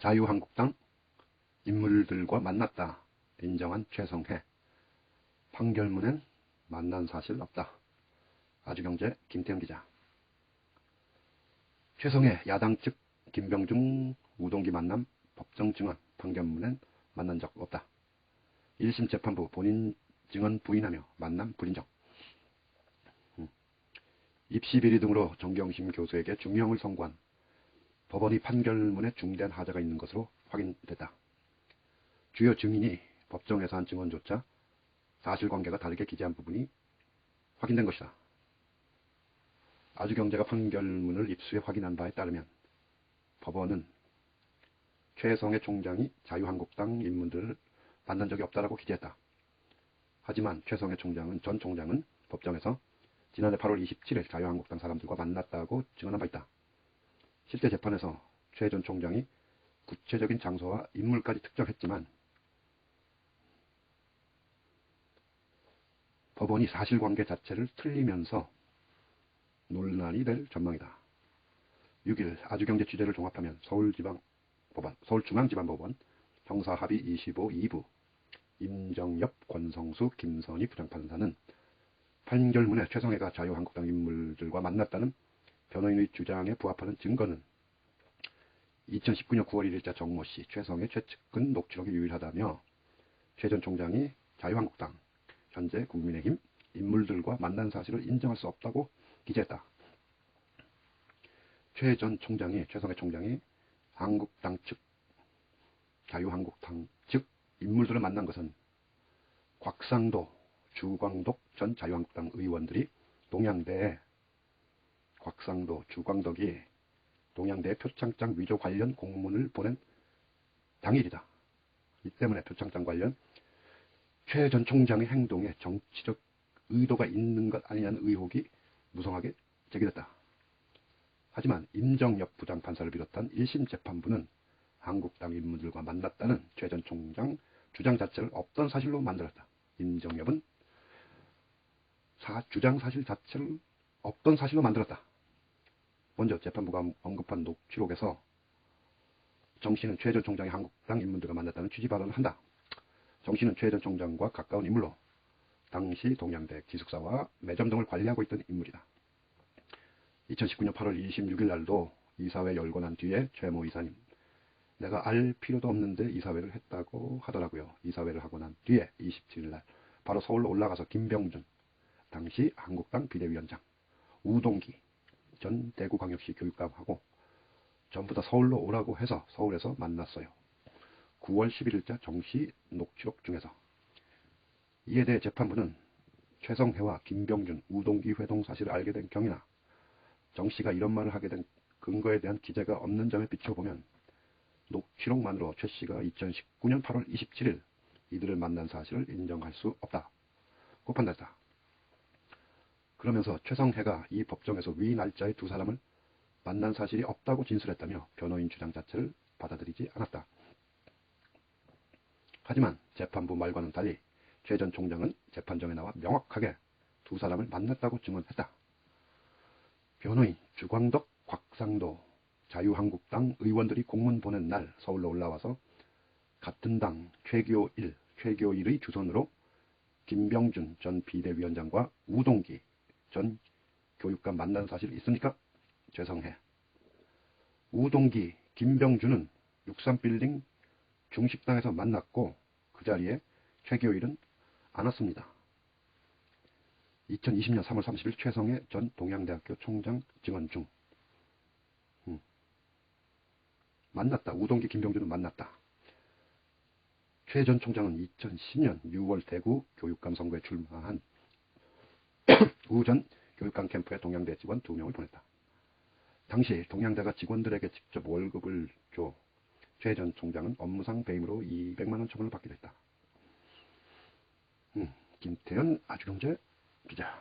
자유한국당 인물들과 만났다 인정한 최성해. 판결문엔 만난 사실 없다. 아주경제 김태현 기자. 최성해 야당 측 김병준 우동기 만남 법정 증언 판결문엔 만난 적 없다. 1심 재판부 본인 증언 부인하며 만남 불인정. 입시 비리 등으로 정경심 교수에게 중형을 선고한 법원이 판결문에 중대한 하자가 있는 것으로 확인됐다. 주요 증인이 법정에서 한 증언조차 사실관계가 다르게 기재한 부분이 확인된 것이다. 아주경제가 판결문을 입수해 확인한 바에 따르면 법원은 최성해 총장이 자유한국당 인물들을 만난 적이 없다라고 기재했다. 하지만 최성해 전 총장은 법정에서 지난해 8월 27일 자유한국당 사람들과 만났다고 증언한 바 있다. 실제 재판에서 최 전 총장이 구체적인 장소와 인물까지 특정했지만 법원이 사실관계 자체를 틀리면서 논란이 될 전망이다. 6일 아주경제 취재를 종합하면 서울중앙지방법원 형사합의 25 2부 임정엽, 권성수, 김선희 부장판사는 판결문에 최성해가 자유한국당 인물들과 만났다는 변호인의 주장에 부합하는 증거는 2019년 9월 1일자 정모씨 최성해 최측근 녹취록이 유일하다며 최 전 총장이 자유한국당, 현재 국민의힘 인물들과 만난 사실을 인정할 수 없다고 기재했다. 최 성해 총장이 한국당 측, 자유한국당 측 인물들을 만난 것은 곽상도, 주광덕 전 자유한국당 의원들이 동양대에 동양대 표창장 위조 관련 공문을 보낸 당일이다. 이 때문에 표창장 관련 최 전 총장의 행동에 정치적 의도가 있는 것 아니냐는 의혹이 무성하게 제기됐다. 하지만 임정엽 부장판사를 비롯한 1심 재판부는 한국당 인물들과 만났다는 최 전 총장 주장 자체를 없던 사실로 만들었다. 임정엽은 주장 사실 자체를 없던 사실로 만들었다. 먼저 재판부가 언급한 녹취록에서 정 씨는 최 전 총장이 한국당 인물들과 만났다는 취지 발언을 한다. 정 씨는 최 전 총장과 가까운 인물로 당시 동양대 기숙사와 매점 등을 관리하고 있던 인물이다. 2019년 8월 26일 날도 이사회 열고 난 뒤에 최모 이사님, 내가 알 필요도 없는데 이사회를 했다고 하더라고요. 이사회를 하고 난 뒤에 27일 날 바로 서울로 올라가서 김병준, 당시 한국당 비대위원장, 우동기 전 대구광역시 교육감하고 전부 다 서울로 오라고 해서 서울에서 만났어요. 9월 11일자 정씨 녹취록 중에서. 이에 대해 재판부는 최성해와 김병준, 우동기 회동 사실을 알게 된 경위나 정씨가 이런 말을 하게 된 근거에 대한 기재가 없는 점에 비춰보면 녹취록만으로 최씨가 2019년 8월 27일 이들을 만난 사실을 인정할 수 없다고 판단했다. 그러면서 최성해가 이 법정에서 위 날짜의 두 사람을 만난 사실이 없다고 진술했다며 변호인 주장 자체를 받아들이지 않았다. 하지만 재판부 말과는 달리 최 전 총장은 재판정에 나와 명확하게 두 사람을 만났다고 증언했다. 변호인 주광덕, 곽상도 자유한국당 의원들이 공문 보낸 날 서울로 올라와서 같은 당 최기호 1의 주선으로 김병준 전 비대위원장과 우동기 전 교육감 만난 사실이 있습니까? 최성해. 우동기, 김병준은 63빌딩 중식당에서 만났고 그 자리에 최기호 1은 안 왔습니다. 2020년 3월 30일 최성해 전 동양대학교 총장 증언 중 만났다. 우동기, 김병준은 만났다. 최 전 총장은 2010년 6월 대구 교육감 선거에 출마한 우 전 교육감 캠프에 동양대 직원 2명을 보냈다. 당시 동양대가 직원들에게 직접 월급을 줘 최 전 총장은 업무상 배임으로 200만 원 처분을 받기도 했다. 김태현 아주경제 기자.